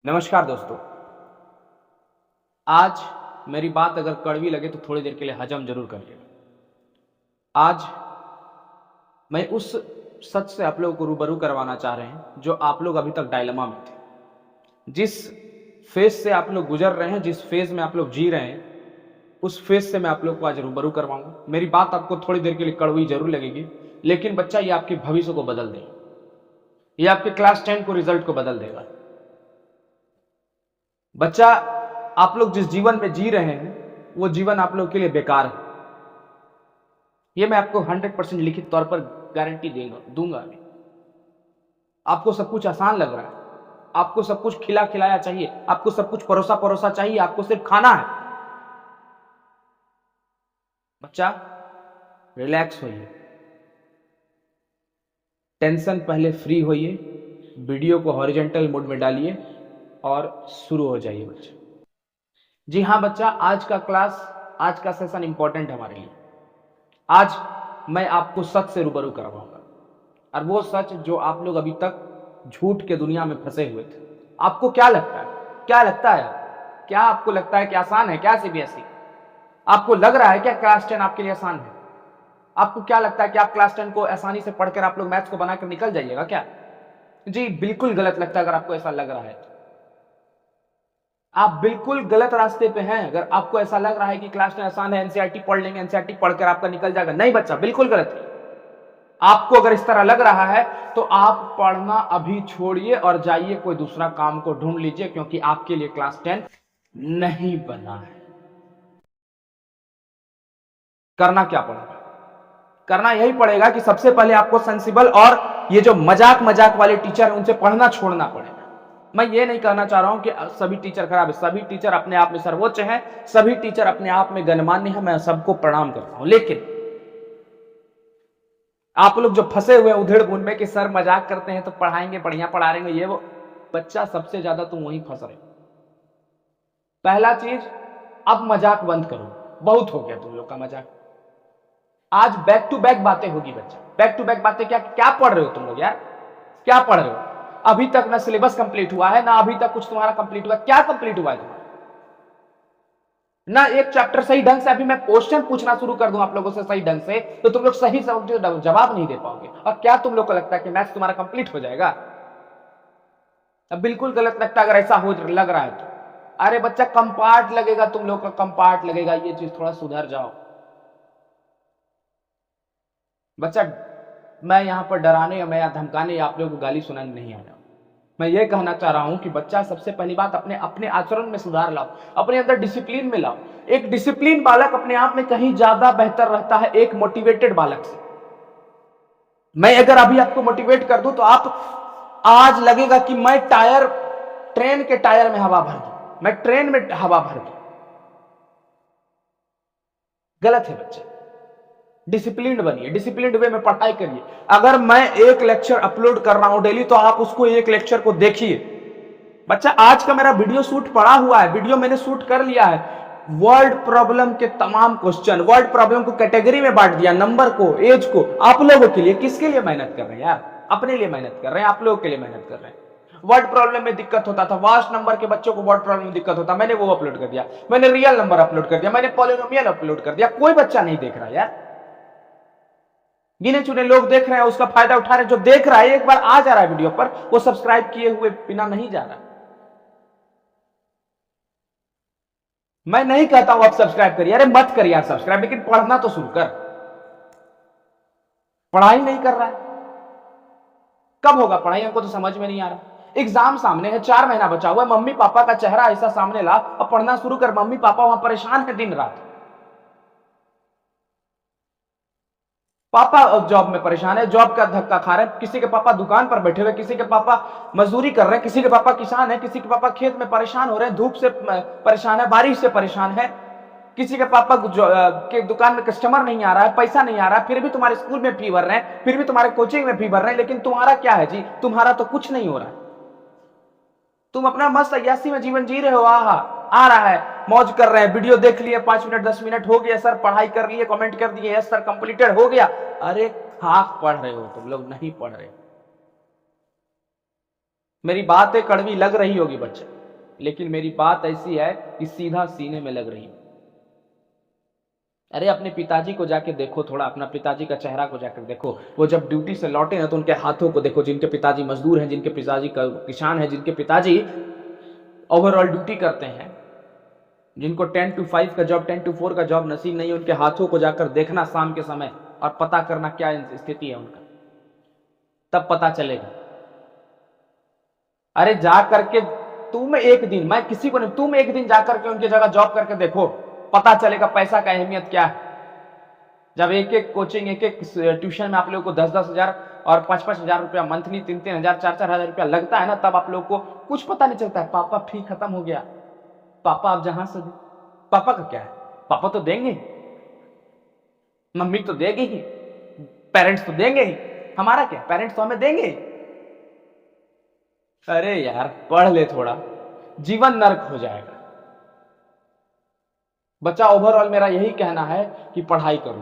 नमस्कार दोस्तों। आज मेरी बात अगर कड़वी लगे तो थोड़ी देर के लिए हजम जरूर करिएगा। आज मैं उस सच से आप लोगों को रूबरू करवाना चाह रहे हैं जो आप लोग अभी तक डायलेमा में थे। जिस फेज से आप लोग गुजर रहे हैं, जिस फेज में आप लोग जी रहे हैं, उस फेज से मैं आप लोग को आज रूबरू करवाऊंगा। मेरी बात आपको थोड़ी देर के लिए कड़वी जरूर लगेगी, लेकिन बच्चा ये आपके भविष्य को बदल देगा। ये आपके क्लास 10 को रिजल्ट को बदल देगा। बच्चा, आप लोग जिस जीवन में जी रहे हैं वो जीवन आप लोग के लिए बेकार है। ये मैं आपको 100% लिखित तौर पर गारंटी दूंगा। अभी आपको सब कुछ आसान लग रहा है, आपको सब कुछ खिला खिलाया चाहिए, आपको सब कुछ परोसा परोसा चाहिए, आपको सिर्फ खाना है। बच्चा, रिलैक्स होइए, टेंशन पहले फ्री होइए, वीडियो को हॉरिजॉन्टल मोड में डालिए और शुरू हो जाइए बच्चा। जी हाँ बच्चा, आज का क्लास, आज का सेशन इंपॉर्टेंट है हमारे लिए। आज मैं आपको सच से रूबरू करवाऊंगा, और वो सच जो आप लोग अभी तक झूठ के दुनिया में फंसे हुए थे। आपको क्या लगता है, क्या आपको लगता है कि आसान है क्या सीबीएसई? आपको लग रहा है क्या क्लास 10 आपके लिए आसान है? आपको क्या लगता है कि आप क्लास 10 को आसानी से पढ़कर आप लोग मैथ्स को बनाकर निकल जाइएगा क्या? जी बिल्कुल गलत लगता है। अगर आपको ऐसा लग रहा है तो आप बिल्कुल गलत रास्ते पे हैं। अगर आपको ऐसा लग रहा है कि क्लास 10 आसान है, एनसीईआरटी पढ़ लेंगे, एनसीईआरटी पढ़कर आपका निकल जाएगा, नहीं बच्चा, बिल्कुल गलत है। आपको अगर इस तरह लग रहा है तो आप पढ़ना अभी छोड़िए और जाइए कोई दूसरा काम को ढूंढ लीजिए, क्योंकि आपके लिए क्लास 10 नहीं बना है। करना क्या पड़ेगा? करना यही पड़ेगा कि सबसे पहले आपको सेंसिबल और ये जो मजाक मजाक वाले टीचर हैं उनसे पढ़ना छोड़ना पड़ेगा। मैं ये नहीं कहना चाह रहा हूं कि सभी टीचर खराब है, सभी टीचर अपने आप में सर्वोच्च हैं, सभी टीचर अपने आप में गणमान्य है, मैं सबको प्रणाम करता हूं। लेकिन आप लोग जो फंसे हुए उधेड़ बुन में कि सर मजाक करते हैं तो पढ़ाएंगे, बढ़िया पढ़ा रहे हैं, ये वो, बच्चा सबसे ज्यादा तुम वहीं फंस रहे हो। पहला चीज, अब मजाक बंद करो, बहुत हो गया तुम लोग का मजाक। आज बैक टू बैक बातें होगी बच्चा, बैक टू बैक बातें। क्या क्या पढ़ रहे हो तुम लोग यार? क्या पढ़ रहे हो? अभी तक ना सिलेबस कंप्लीट हुआ है, ना अभी तक कुछ तुम्हारा कंप्लीट हुआ। क्या कंप्लीट हुआ है तुम्हारा? ना एक चैप्टर सही ढंग से। अभी मैं क्वेश्चन पूछना शुरू कर दूं आप लोगों से सही ढंग से तो तुम लोग सही जवाब नहीं दे पाओगे। और क्या तुम लोग को लगता है कि मैथ्स तुम्हारा कंप्लीट हो जाएगा? अब बिल्कुल गलत लगता है अगर ऐसा हो लग रहा है तो। अरे बच्चा, कंपार्ट लगेगा, तुम लोग का कंपार्ट लगेगा, ये चीज थोड़ा सुधर जाओ बच्चा। मैं यहां पर डराने या मैं धमकाने या आप लोगों को गाली सुनाने नहीं आया। मैं ये कहना चाह रहा हूं कि बच्चा, सबसे पहली बात, अपने अपने आचरण में सुधार लाओ, अपने अंदर डिसिप्लिन में लाओ। एक डिसिप्लिन बालक अपने आप में कहीं ज्यादा बेहतर रहता है एक मोटिवेटेड बालक से। मैं अगर अभी आपको मोटिवेट कर दूं तो आप आज लगेगा कि मैं ट्रेन के टायर में हवा भर दूं, मैं ट्रेन में हवा भर दूं। गलत है बच्चा। डिसिप्लिन्ड बनिए, डिसिप्लिन्ड वे में पढ़ाई करिए। अगर मैं एक लेक्चर अपलोड कर रहा हूं डेली तो आप उसको एक लेक्चर को देखिए। बच्चा, आज का मेरा वीडियो शूट पड़ा हुआ है, वीडियो मैंने शूट कर लिया है। वर्ल्ड प्रॉब्लम के तमाम क्वेश्चन, वर्ल्ड प्रॉब्लम को कैटेगरी में बांट दिया, नंबर को, एज को, आप लोगों के लिए। किसके लिए मेहनत कर रहे हैं यार? अपने लिए मेहनत कर रहे हैं, आप लोगों के लिए मेहनत कर रहे हैं। वर्ड प्रॉब्लम में दिक्कत होता था, वास्ट नंबर के बच्चों को वर्ड प्रॉब्लम में दिक्कत होता, मैंने वो अपलोड कर दिया। मैंने रियल नंबर अपलोड कर दिया, मैंने पॉलिनोमियल अपलोड कर दिया। कोई बच्चा नहीं देख रहा यार, गिने चुने लोग देख रहे हैं, उसका फायदा उठा रहे हैं। जो देख रहा है, एक बार आ जा रहा है वीडियो पर, वो सब्सक्राइब किए हुए बिना नहीं जा रहा। मैं नहीं कहता हूं आप सब्सक्राइब करिए, अरे मत करिए यार सब्सक्राइब, लेकिन पढ़ना तो शुरू कर। पढ़ाई नहीं कर रहा है, कब होगा पढ़ाई? हमको तो समझ में नहीं आ रहा। एग्जाम सामने है, 4 महीना बचा हुआ है, मम्मी पापा का चेहरा ऐसा सामने ला और पढ़ना शुरू कर। मम्मी पापा वहां परेशान है दिन रात, पापा जॉब में परेशान है, जॉब का धक्का खा रहे हैं, किसी के पापा दुकान पर बैठे हुए, किसी के पापा मजदूरी कर रहे हैं, किसी के पापा किसान है, किसी के पापा खेत में परेशान हो रहे हैं, धूप से परेशान है, बारिश से परेशान है, किसी के पापा के दुकान में कस्टमर नहीं आ रहा है, पैसा नहीं आ रहा है, फिर भी तुम्हारे स्कूल में फी भर रहे हैं, फिर भी तुम्हारे कोचिंग में फी भर रहे हैं। लेकिन तुम्हारा क्या है जी? तुम्हारा तो कुछ नहीं हो रहा है। तुम अपना मस्त अय्यासी में जीवन जी रहे हो। आ रहा है, मौज कर रहे हैं, वीडियो देख लिए, 5 मिनट 10 मिनट हो गया सर, पढ़ाई कर लिए, कमेंट कर दिए, यस सर कंप्लीटेड हो गया। अरे खाक पढ़ रहे हो तुम लोग, नहीं पढ़ रहे। मेरी बातें कड़वी लग रही होगी बच्चा, लेकिन मेरी बात ऐसी है कि सीधा सीने में लग रही है। अरे अपने पिताजी को जाके देखो, थोड़ा अपना पिताजी का चेहरा को जाकर देखो। वो जब ड्यूटी से लौटे ना तो उनके हाथों को देखो, जिनके पिताजी मजदूर हैं, जिनके पिताजी किसान हैं, जिनके पिताजी ओवरऑल ड्यूटी करते हैं, जिनको 10 to 5 का जॉब, 10 to 4 का जॉब नसीब नहीं है, उनके हाथों को जाकर देखना शाम के समय और पता करना क्या स्थिति है उनका, तब पता चलेगा। अरे जा करके तुम एक दिन, मैं किसी को नहीं, तुम एक दिन जाकर के उनकी जगह जॉब करके देखो, पता चलेगा पैसा का अहमियत क्या है। जब एक एक कोचिंग, एक एक ट्यूशन में आप लोगों को 10-10 हजार और 5-5 हजार रुपया मंथली, 3-3 हजार, 4-4 हजार रुपया लगता है ना, तब आप लोगों को कुछ पता नहीं चलता है। पापा फी खत्म हो गया, पापा आप जहां से, पापा का क्या है, पापा तो देंगे, मम्मी तो देगी ही, पेरेंट्स तो देंगे ही, हमारा क्या, पेरेंट्स तो हमें देंगे। अरे यार पढ़ ले थोड़ा, जीवन नर्क हो जाएगा बच्चा। ओवरऑल मेरा यही कहना है कि पढ़ाई करो,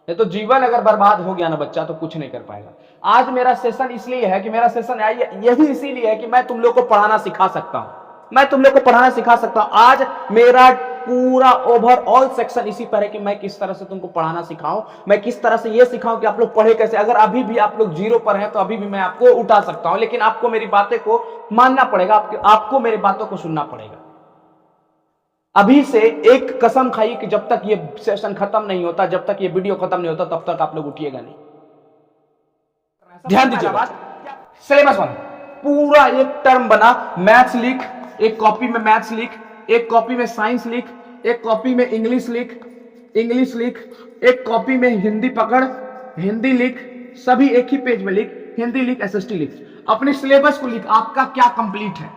नहीं तो जीवन अगर बर्बाद हो गया ना बच्चा तो कुछ नहीं कर पाएगा। आज मेरा सेशन इसलिए है कि मेरा सेशन यही इसीलिए है कि मैं तुम लोग को पढ़ाना सिखा सकता हूं, मैं तुम लोग को पढ़ाना सिखा सकता हूं। आज मेरा पूरा ओवरऑल सेक्शन इसी पर है कि मैं किस तरह से तुमको पढ़ाना सिखाऊं, मैं किस तरह से ये सिखाऊं कि आप लोग पढ़े कैसे। अगर अभी भी आप लोग जीरो पर हैं तो अभी भी मैं आपको उठा सकता हूं, लेकिन आपको मेरी बातें को मानना पड़ेगा, आपको मेरी बातों को सुनना पड़ेगा। अभी से एक कसम खाइए कि जब तक ये सेशन खत्म नहीं होता, जब तक ये वीडियो खत्म नहीं होता, तब तक आप लोग उठिएगा नहीं। ध्यान दीजिए, सिलेबस वन पूरा एक टर्म बना, मैथ्स लिख, एक कॉपी में मैथ्स लिख, एक कॉपी में साइंस लिख, एक कॉपी में इंग्लिश लिख, इंग्लिश लिख, एक कॉपी में हिंदी पकड़, हिंदी लिख, सभी एक ही पेज में लिख, हिंदी लिख, एसएसटी लिख, अपने सिलेबस को लिख। आपका क्या कंप्लीट है,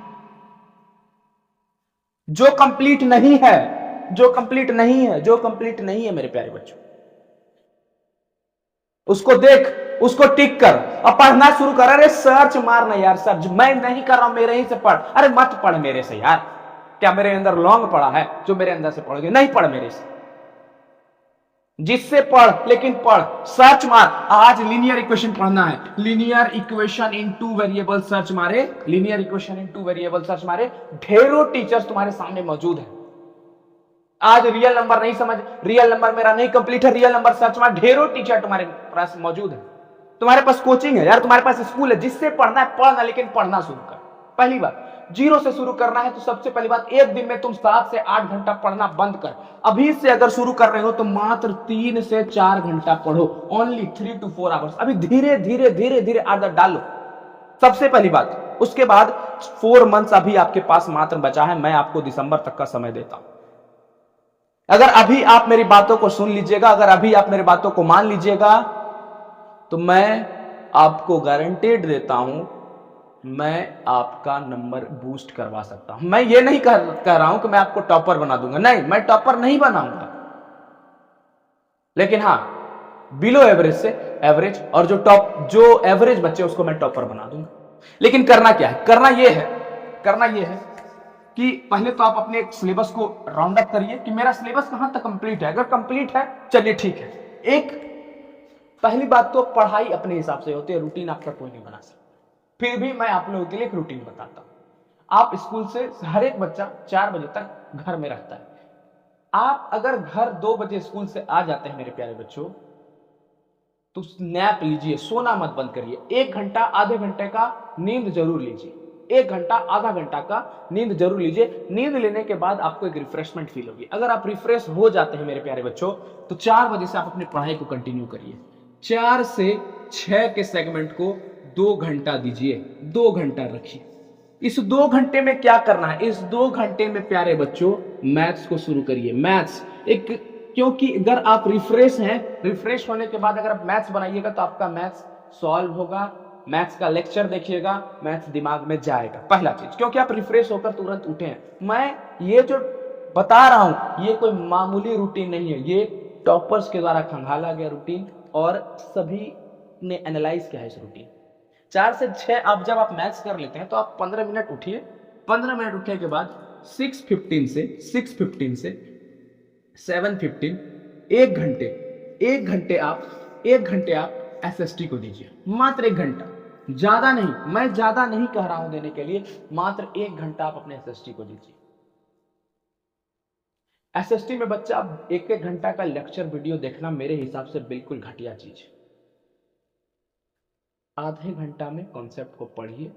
जो कंप्लीट नहीं है, जो कंप्लीट नहीं है, जो कंप्लीट नहीं है मेरे प्यारे बच्चों, उसको देख, उसको टिक कर, अब पढ़ना शुरू कर। अरे सर्च मारना यार, सर्च मैं नहीं कर रहा हूं, मेरे ही से पढ़। अरे मत पढ़ मेरे से यार, क्या मेरे अंदर लॉन्ग पड़ा है जो मेरे अंदर से पढ़ोगे? नहीं पढ़ मेरे से, जिससे पढ़, लेकिन पढ़, सर्च मार। आज लीनियर इक्वेशन पढ़ना है, linear equation in 2 variable search मारे, linear equation in 2 variable search मारे। ढेरों टीचर्स तुम्हारे सामने मौजूद है। आज रियल नंबर नहीं समझ, रियल नंबर मेरा नहीं कंप्लीट है, रियल नंबर सर्च मार, ढेरों टीचर तुम्हारे पास मौजूद है। तुम्हारे पास कोचिंग है यार, तुम्हारे पास स्कूल है, जिससे पढ़ना है पढ़ना, लेकिन पढ़ना शुरू कर। पहली बात, जीरो से शुरू करना है तो सबसे पहली बात, एक दिन में तुम 7 से 8 घंटा पढ़ना बंद कर। अभी से अगर शुरू कर रहे हो तो मात्र 3 से 4 घंटा पढ़ो, ओनली 3 to 4 आवर्स। अभी धीरे धीरे धीरे धीरे आदत डालो, सबसे पहली बात। उसके बाद 4 मंथ्स अभी आपके पास मात्र बचा है, मैं आपको दिसंबर तक का समय देता हूं। अगर अभी आप मेरी बातों को सुन लीजिएगा, अगर अभी आप मेरी बातों को मान लीजिएगा, तो मैं आपको गारंटेड देता हूं, मैं आपका नंबर बूस्ट करवा सकता हूं। मैं ये नहीं कह रहा हूं कि मैं आपको टॉपर बना दूंगा, नहीं, मैं टॉपर नहीं बनाऊंगा, लेकिन हां बिलो एवरेज से एवरेज, और जो एवरेज बच्चे उसको मैं टॉपर बना दूंगा। लेकिन करना क्या है, करना यह है कि पहले तो आप अपने सिलेबस को राउंड अप करिए कि मेरा सिलेबस कहां तक कंप्लीट है। अगर कंप्लीट है चलिए ठीक है। एक पहली बात तो पढ़ाई अपने हिसाब से होती है, रूटीन आपका कोई नहीं बना सकता। फिर भी मैं आप लोगों के लिए एक रूटीन बताता हूं। आप स्कूल से, हर एक बच्चा 4 बजे तक घर में रहता है। आप अगर घर 2 बजे स्कूल से आ जाते हैं मेरे प्यारे बच्चों, तो नैप लीजिए, सोना मत बंद करिए। 1 घंटा आधे घंटे का नींद जरूर लीजिए, 1 घंटा आधा घंटा का नींद जरूर लीजिए। नींद लेने के बाद आपको एक रिफ्रेशमेंट फील होगी। अगर आप रिफ्रेश हो जाते हैं मेरे प्यारे बच्चों, तो 4 बजे से आप अपनी पढ़ाई को कंटिन्यू करिए। 4 से 6 के सेगमेंट को 2 घंटा दीजिए, 2 घंटा रखिए। इस 2 घंटे में क्या करना है, इस 2 घंटे में प्यारे बच्चों मैथ्स को शुरू करिए। मैथ्स क्योंकि अगर आप रिफ्रेश हैं, रिफ्रेश होने के बाद अगर आप मैथ्स बनाइएगा तो आपका मैथ्स सॉल्व होगा, मैथ्स का लेक्चर देखिएगा, मैथ्स दिमाग में जाएगा। पहला चीज, क्योंकि आप रिफ्रेश होकर तुरंत उठे हैं। मैं ये जो बता रहा हूं ये कोई मामूली रूटीन नहीं है, ये टॉपर्स के द्वारा खंगाला गया रूटीन, और सभी ने एनालाइज किया है इस रूटीन। 4 से 6 आप जब आप मैथ्स कर लेते हैं तो आप 15 मिनट उठिए। 15 मिनट उठने के बाद 6:15 से 7:15 1 घंटे आप एसएसटी को दीजिए, मात्र 1 घंटा। ज्यादा नहीं, मैं ज्यादा नहीं कह रहा हूं देने के लिए, मात्र 1 घंटा आप अपने एसएसटी को दीजिए। एसएसटी में बच्चा 1-1 घंटा का लेक्चर वीडियो देखना मेरे हिसाब से बिल्कुल घटिया चीज है। आधे घंटा में कॉन्सेप्ट को पढ़िए,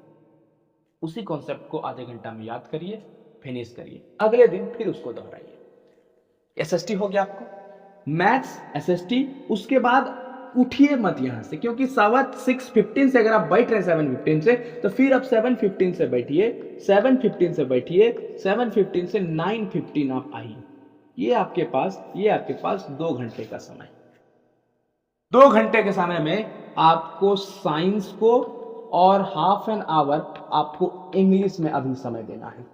उसी कॉन्सेप्ट को आधे घंटा में याद करिए, फिनिश करिए, अगले दिन फिर उसको दोहराइए। एसएसटी हो गया आपको, मैथ्स एसएसटी। उसके बाद उठिए मत यहां से, क्योंकि 6:15 से अगर आप बैठ रहे हैं 7:15 से, तो फिर आप 7:15 से बैठिए, 7:15 से बैठिए, 7:15 से 9:15 आप आइए। ये आपके पास 2 घंटे का समय। 2 घंटे के समय में आपको साइंस को और हाफ एन आवर आपको इंग्लिश में अभी समय देना है।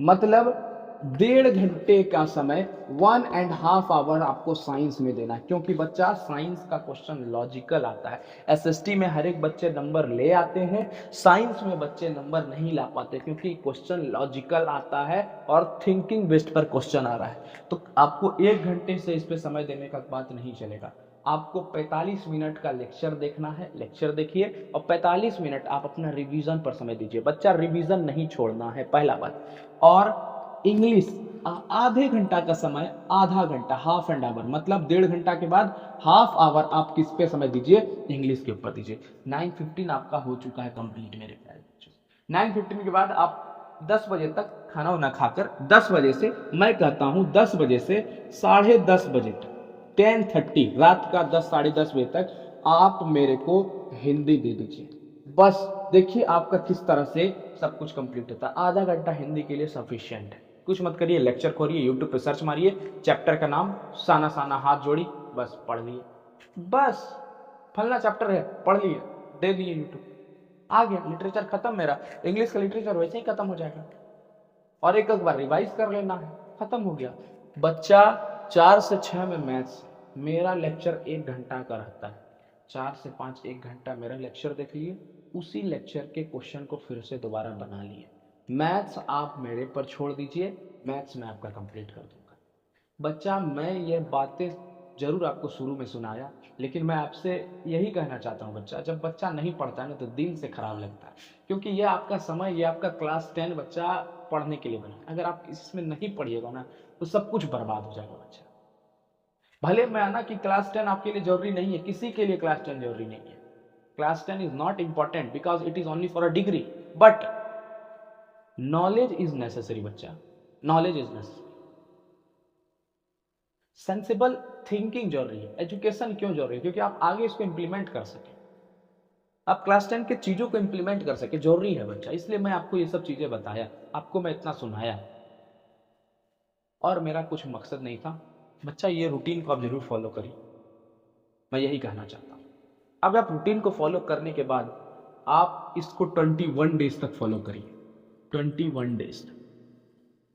मतलब 1.5 घंटे का समय, 1.5 आवर आपको साइंस में देना है, क्योंकि बच्चा साइंस का क्वेश्चन लॉजिकल आता है। एसएसटी में हर एक बच्चे नंबर ले आते हैं, साइंस में बच्चे नंबर नहीं ला पाते, क्योंकि क्वेश्चन लॉजिकल आता है और थिंकिंग बेस्ड पर क्वेश्चन आ रहा है। तो आपको 1 घंटे से इस पे समय देने का बात नहीं चलेगा। आपको 45 मिनट का लेक्चर देखना है, लेक्चर देखिए, और 45 मिनट आप अपना रिवीजन पर समय दीजिए। बच्चा रिवीजन नहीं छोड़ना है, पहला बात। और इंग्लिश आधे घंटा का समय, आधा घंटा, हाफ एंड आवर, मतलब 1.5 घंटा के बाद हाफ आवर आप किस पे समय दीजिए, इंग्लिश के ऊपर दीजिए। 9:15 आपका हो चुका है कंप्लीट मेरे प्यारे बच्चों। 9:15 के बाद आप 10 बजे तक खाना वाना खाकर, 10 बजे से, मैं कहता हूं 10 बजे से 10:30 बजे तक, 10:30, रात का 10, 10:30 बजे तक आप मेरे को हिंदी दे दीजिए। बस देखिए आपका किस तरह से सब कुछ कंप्लीट होता है। आधा घंटा हिंदी के लिए सफिशिएंट है। कुछ मत करिए, लेक्चर खोलिए, यूट्यूब पे सर्च मारिए, चैप्टर का नाम साना साना हाथ जोड़ी, बस पढ़ लिए। बस फलना चैप्टर है, पढ़ लिए, दे दिए यूट्यूब, आ गया, लिटरेचर खत्म। मेरा इंग्लिश का लिटरेचर वैसे ही खत्म हो जाएगा, और एक बार रिवाइज कर लेना है, खत्म हो गया। बच्चा 4 से 6 में मैथ्स, मेरा लेक्चर 1 घंटा का रहता है, 4 से 5 1 घंटा मेरा लेक्चर देख लिए, उसी लेक्चर के क्वेश्चन को फिर से दोबारा बना लिए। मैथ्स आप मेरे पर छोड़ दीजिए, मैथ्स मैं आपका कंप्लीट कर दूंगा। बच्चा मैं ये बातें जरूर आपको शुरू में सुनाया, लेकिन मैं आपसे यही कहना चाहता हूँ बच्चा, जब बच्चा नहीं पढ़ता है ना तो दिल से खराब लगता है, क्योंकि ये आपका समय, ये आपका क्लास 10 बच्चा पढ़ने के लिए बना। अगर आप इसमें नहीं पढ़िएगा ना तो सब कुछ बर्बाद हो जाएगा बच्चा। भले मैं आना कि क्लास 10 आपके लिए जरूरी नहीं है, किसी के लिए क्लास 10 जरूरी नहीं है। Class 10 is not important because it is only for a degree, but knowledge is necessary बच्चा, knowledge is necessary. Sensible thinking जरूरी है। एजुकेशन क्यों जरूरी है? क्योंकि आप आगे इसको इंप्लीमेंट कर सके, आप क्लास 10 के चीजों को इंप्लीमेंट कर सके, जरूरी है बच्चा। इसलिए मैं आपको ये सब चीजें बताया, आपको मैं इतना सुनाया, और मेरा कुछ मकसद नहीं था। बच्चा ये रूटीन को आप जरूर फॉलो करिए, मैं यही कहना चाहता हूँ। अब आप रूटीन को फॉलो करने के बाद आप इसको 21 डेज तक फॉलो करिए, 21 डेज तक।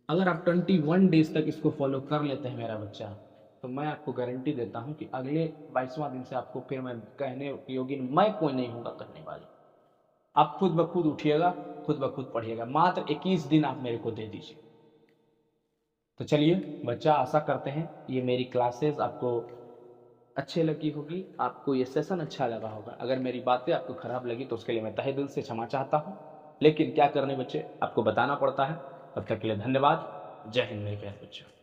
अगर आप 21 डेज तक इसको फॉलो कर लेते हैं मेरा बच्चा, तो मैं आपको गारंटी देता हूं कि अगले 22वां दिन से आपको फिर मैं कहने योगी मैं कोई नहीं होगा करने वाली। आप खुद ब खुद उठिएगा, खुद ब खुद पढ़िएगा। मात्र 21 दिन आप मेरे को दे दीजिए। तो चलिए बच्चा, आशा करते हैं ये मेरी क्लासेस आपको अच्छे लगी होगी, आपको ये सेशन अच्छा लगा होगा। अगर मेरी बातें आपको खराब लगी तो उसके लिए मैं तहे दिल से क्षमा चाहता हूँ, लेकिन क्या करने बच्चे, आपको बताना पड़ता है। तब तक के लिए धन्यवाद। जय हिंद मेरे प्यारे बच्चों।